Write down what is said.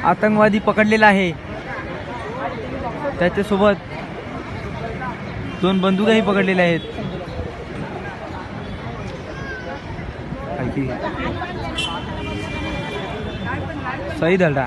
आतंकवादी पकडलेला आहे, त्याच्यासोबत 2 बंदुकाही पकडलेल्या आहेत. सही धडा.